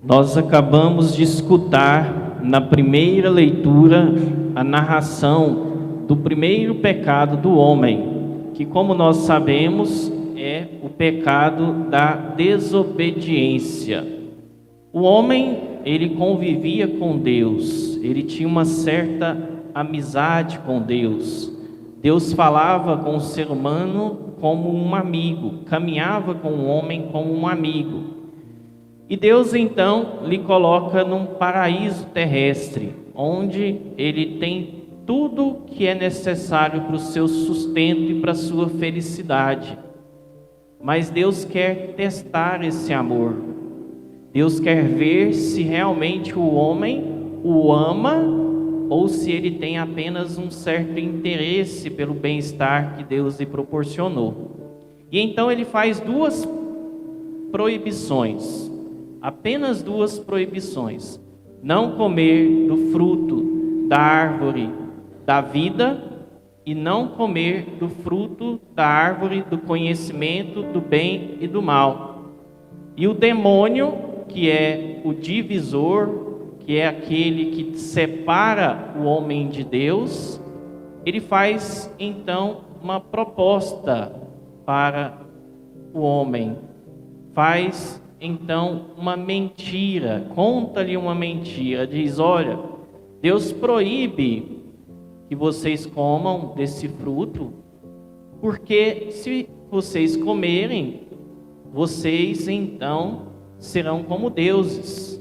Nós acabamos de escutar na primeira leitura a narração do primeiro pecado do homem, que, como nós sabemos, é o pecado da desobediência. O homem, ele convivia com Deus, ele tinha uma certa amizade com Deus. Deus falava com o ser humano como um amigo, caminhava com o homem como um amigo. E Deus então lhe coloca num paraíso terrestre, onde ele tem tudo que é necessário para o seu sustento e para a sua felicidade. Mas Deus quer testar esse amor. Deus quer ver se realmente o homem o ama ou se ele tem apenas um certo interesse pelo bem-estar que Deus lhe proporcionou. E então ele faz duas proibições. Apenas duas proibições: não comer do fruto da árvore da vida e não comer do fruto da árvore do conhecimento do bem e do mal. E o demônio, que é o divisor, que é aquele que separa o homem de Deus, ele faz então uma proposta para o homem, faz então uma mentira, conta-lhe uma mentira, diz: olha, Deus proíbe que vocês comam desse fruto, porque se vocês comerem, vocês então serão como deuses.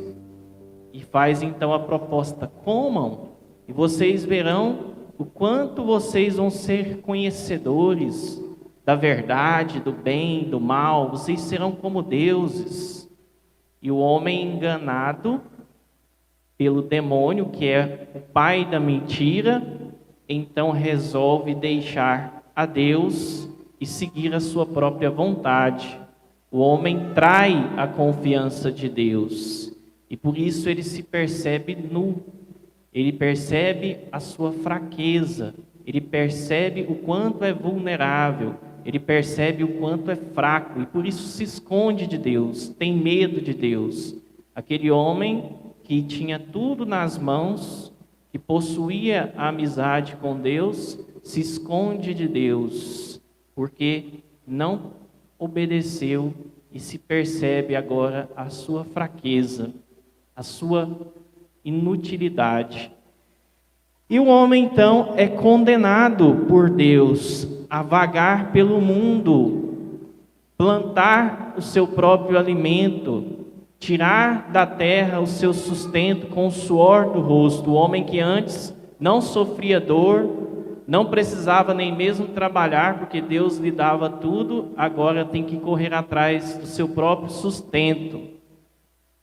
E faz então a proposta: comam, e vocês verão o quanto vocês vão ser conhecedores da verdade, do bem, do mal, vocês serão como deuses. E o homem, enganado pelo demônio, que é o pai da mentira, então resolve deixar a Deus e seguir a sua própria vontade. O homem trai a confiança de Deus, e por isso ele se percebe nu, ele percebe a sua fraqueza, ele percebe o quanto é vulnerável, ele percebe o quanto é fraco e por isso se esconde de Deus, tem medo de Deus. Aquele homem que tinha tudo nas mãos, que possuía a amizade com Deus, se esconde de Deus, porque não obedeceu e se percebe agora a sua fraqueza, a sua inutilidade. E o homem então é condenado por Deus a vagar pelo mundo, plantar o seu próprio alimento, tirar da terra o seu sustento com o suor do rosto. O homem que antes não sofria dor, não precisava nem mesmo trabalhar, porque Deus lhe dava tudo, agora tem que correr atrás do seu próprio sustento.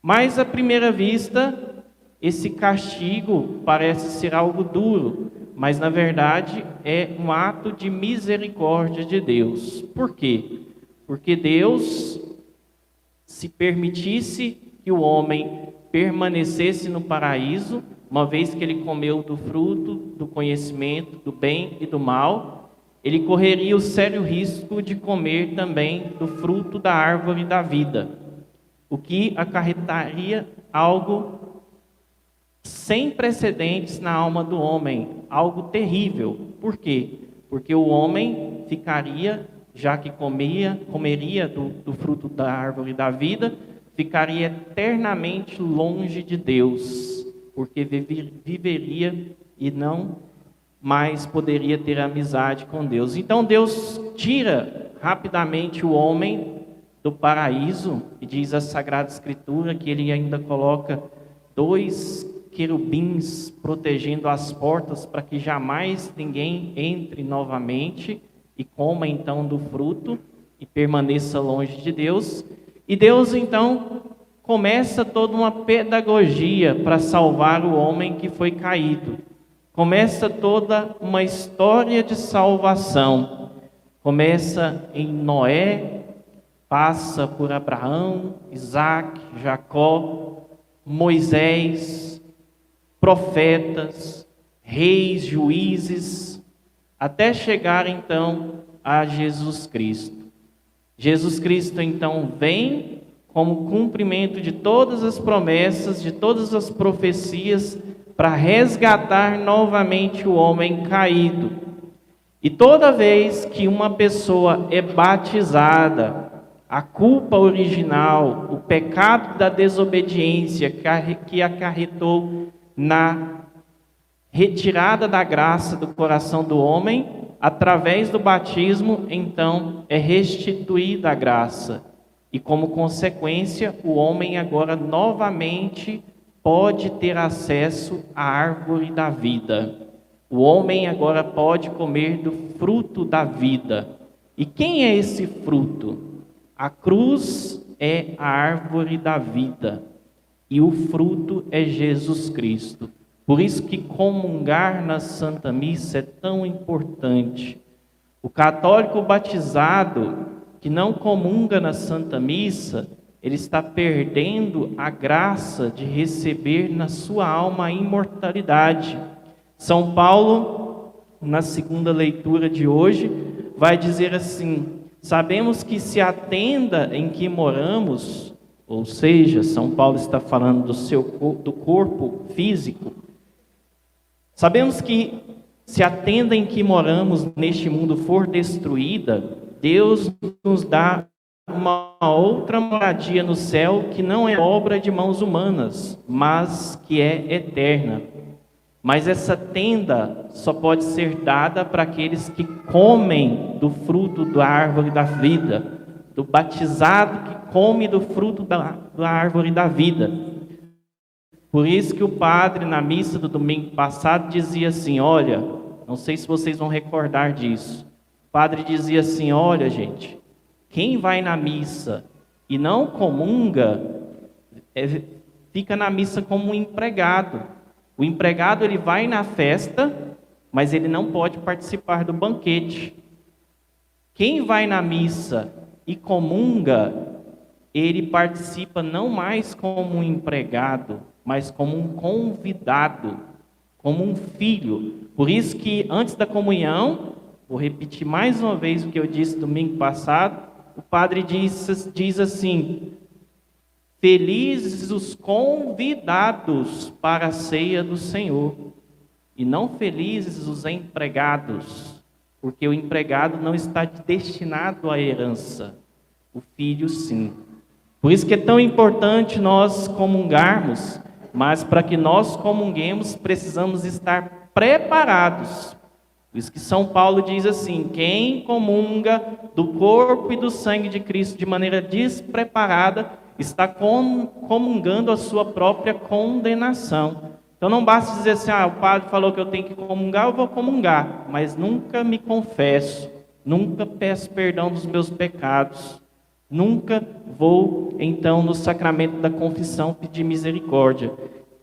Mas à primeira vista, esse castigo parece ser algo duro, mas na verdade é um ato de misericórdia de Deus. Por quê? Porque Deus, se permitisse que o homem permanecesse no paraíso, uma vez que ele comeu do fruto do conhecimento do bem e do mal, ele correria o sério risco de comer também do fruto da árvore da vida, o que acarretaria algo sem precedentes na alma do homem, algo terrível. Por quê? Porque o homem ficaria, já que comeria do fruto da árvore da vida, ficaria eternamente longe de Deus, porque viveria e não mais poderia ter amizade com Deus. Então Deus tira rapidamente o homem do paraíso, e diz a Sagrada Escritura que ele ainda coloca 2 querubins protegendo as portas para que jamais ninguém entre novamente e coma então do fruto e permaneça longe de Deus. E Deus então começa toda uma pedagogia para salvar o homem que foi caído. Começa toda uma história de salvação. Começa em Noé, passa por Abraão, Isaac, Jacó, Moisés, profetas, reis, juízes, até chegar então a Jesus Cristo. Jesus Cristo então vem como cumprimento de todas as promessas, de todas as profecias, para resgatar novamente o homem caído. E toda vez que uma pessoa é batizada, a culpa original, o pecado da desobediência que acarretou na retirada da graça do coração do homem, através do batismo, então é restituída a graça. E como consequência, o homem agora novamente pode ter acesso à árvore da vida. O homem agora pode comer do fruto da vida. E quem é esse fruto? A cruz é a árvore da vida. E o fruto é Jesus Cristo. Por isso que comungar na Santa Missa é tão importante. O católico batizado que não comunga na Santa Missa, ele está perdendo a graça de receber na sua alma a imortalidade. São Paulo, na segunda leitura de hoje, vai dizer assim: sabemos que se a tenda em que moramos, ou seja, São Paulo está falando do corpo físico, sabemos que se a tenda em que moramos neste mundo for destruída, Deus nos dá uma outra moradia no céu que não é obra de mãos humanas, mas que é eterna. Mas essa tenda só pode ser dada para aqueles que comem do fruto da árvore da vida, do batizado que come do fruto da árvore da vida. Por isso que o padre, na missa do domingo passado, dizia assim, olha, não sei se vocês vão recordar disso, o padre dizia assim, olha gente, quem vai na missa e não comunga, fica na missa como um empregado. O empregado ele vai na festa, mas ele não pode participar do banquete. Quem vai na missa e comunga, ele participa não mais como um empregado, mas como um convidado, como um filho. Por isso que antes da comunhão, vou repetir mais uma vez o que eu disse domingo passado, o padre diz assim, felizes os convidados para a ceia do Senhor, e não felizes os empregados, porque o empregado não está destinado à herança, o filho sim. Por isso que é tão importante nós comungarmos, mas para que nós comunguemos precisamos estar preparados. Por isso que São Paulo diz assim, quem comunga do corpo e do sangue de Cristo de maneira despreparada, está comungando a sua própria condenação. Então não basta dizer assim, o padre falou que eu tenho que comungar, eu vou comungar, mas nunca me confesso, nunca peço perdão dos meus pecados, nunca vou, então, no sacramento da confissão pedir misericórdia.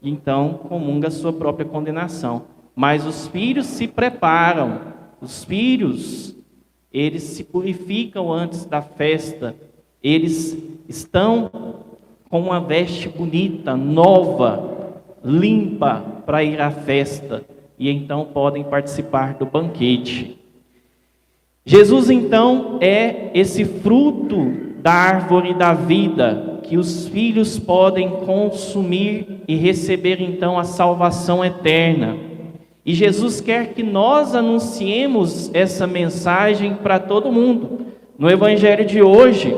Então, comunga a sua própria condenação. Mas os filhos se preparam, os filhos, eles se purificam antes da festa, eles estão com uma veste bonita, nova, limpa para ir à festa, e então podem participar do banquete. Jesus então é esse fruto da árvore da vida, que os filhos podem consumir e receber então a salvação eterna. E Jesus quer que nós anunciemos essa mensagem para todo mundo. No Evangelho de hoje,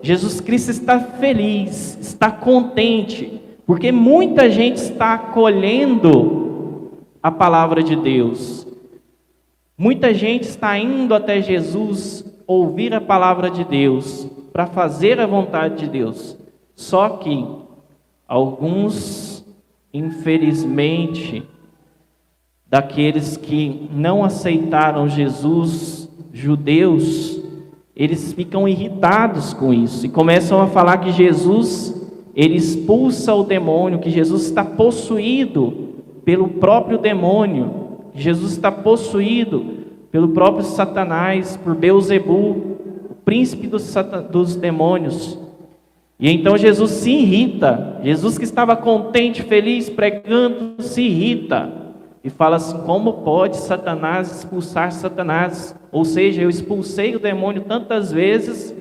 Jesus Cristo está feliz, está contente, porque muita gente está acolhendo a palavra de Deus. Muita gente está indo até Jesus ouvir a palavra de Deus, para fazer a vontade de Deus. Só que alguns, infelizmente, daqueles que não aceitaram Jesus, judeus, eles ficam irritados com isso e começam a falar que Jesus, ele expulsa o demônio, que Jesus está possuído pelo próprio demônio, que Jesus está possuído pelo próprio Satanás, por Beelzebul, o príncipe dos demônios. E então Jesus se irrita, Jesus que estava contente, feliz, pregando, se irrita. E fala assim, como pode Satanás expulsar Satanás? Ou seja, eu expulsei o demônio tantas vezes,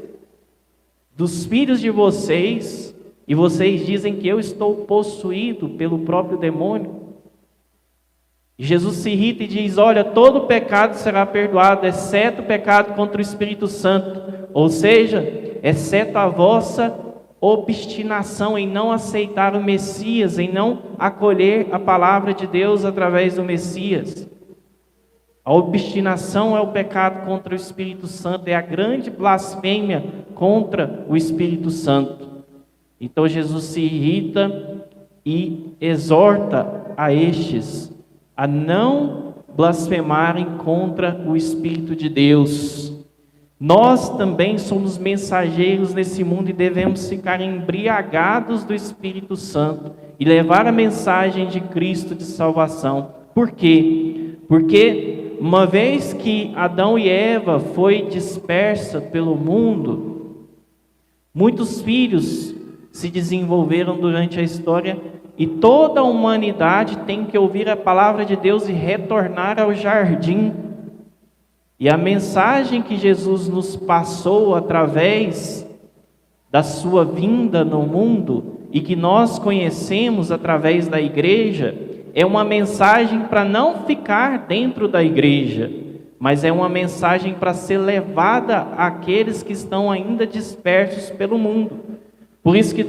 dos filhos de vocês, e vocês dizem que eu estou possuído pelo próprio demônio. Jesus se irrita e diz: olha, todo pecado será perdoado, exceto o pecado contra o Espírito Santo, ou seja, exceto a vossa obstinação em não aceitar o Messias, em não acolher a palavra de Deus através do Messias. A obstinação é o pecado contra o Espírito Santo, é a grande blasfêmia contra o Espírito Santo. Então Jesus se irrita e exorta a estes a não blasfemarem contra o Espírito de Deus. Nós também somos mensageiros nesse mundo e devemos ficar embriagados do Espírito Santo e levar a mensagem de Cristo de salvação. Por quê? Porque uma vez que Adão e Eva foi dispersa pelo mundo, muitos filhos se desenvolveram durante a história e toda a humanidade tem que ouvir a palavra de Deus e retornar ao jardim. E a mensagem que Jesus nos passou através da sua vinda no mundo e que nós conhecemos através da igreja é uma mensagem para não ficar dentro da igreja, mas é uma mensagem para ser levada àqueles que estão ainda dispersos pelo mundo. Por isso que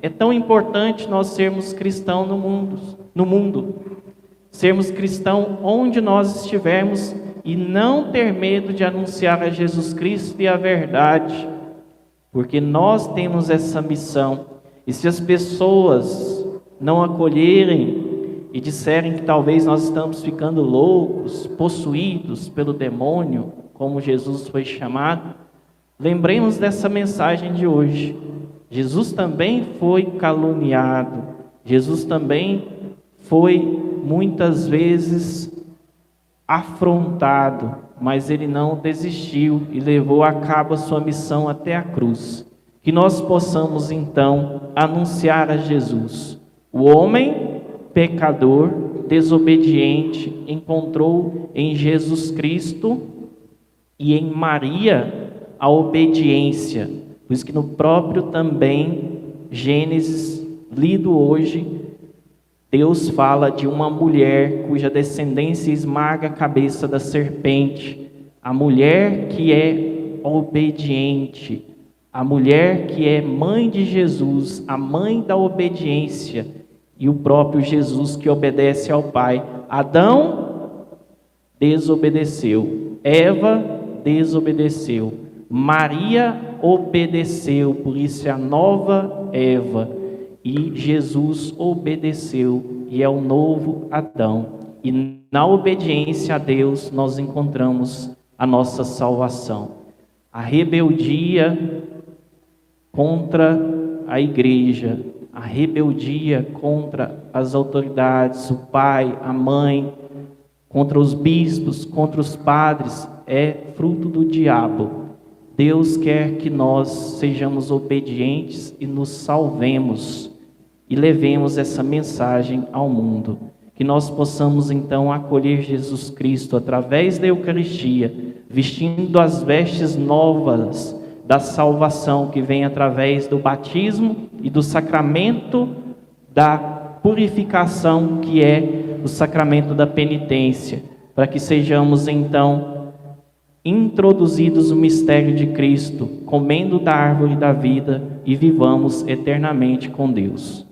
é tão importante nós sermos cristãos no mundo. Sermos cristãos onde nós estivermos e não ter medo de anunciar a Jesus Cristo e a verdade, porque nós temos essa missão. E se as pessoas não acolherem e disserem que talvez nós estamos ficando loucos, possuídos pelo demônio, como Jesus foi chamado, lembremos dessa mensagem de hoje. Jesus também foi caluniado, Jesus também foi muitas vezes afrontado, mas ele não desistiu e levou a cabo a sua missão até a cruz. Que nós possamos então anunciar a Jesus. O homem pecador, desobediente, encontrou em Jesus Cristo e em Maria a obediência. Por isso que no próprio também Gênesis, lido hoje, Deus fala de uma mulher cuja descendência esmaga a cabeça da serpente. A mulher que é obediente, a mulher que é mãe de Jesus, a mãe da obediência, e o próprio Jesus que obedece ao Pai. Adão desobedeceu, Eva desobedeceu, Maria obedeceu, por isso é a nova Eva, e Jesus obedeceu e é o novo Adão, e na obediência a Deus nós encontramos a nossa salvação. A rebeldia contra a igreja, a rebeldia contra as autoridades, o pai, a mãe, contra os bispos, contra os padres, é fruto do diabo. Deus quer que nós sejamos obedientes e nos salvemos e levemos essa mensagem ao mundo. Que nós possamos então acolher Jesus Cristo através da Eucaristia, vestindo as vestes novas da salvação que vem através do batismo e do sacramento da purificação, que é o sacramento da penitência, para que sejamos então introduzidos no mistério de Cristo, comendo da árvore da vida e vivamos eternamente com Deus.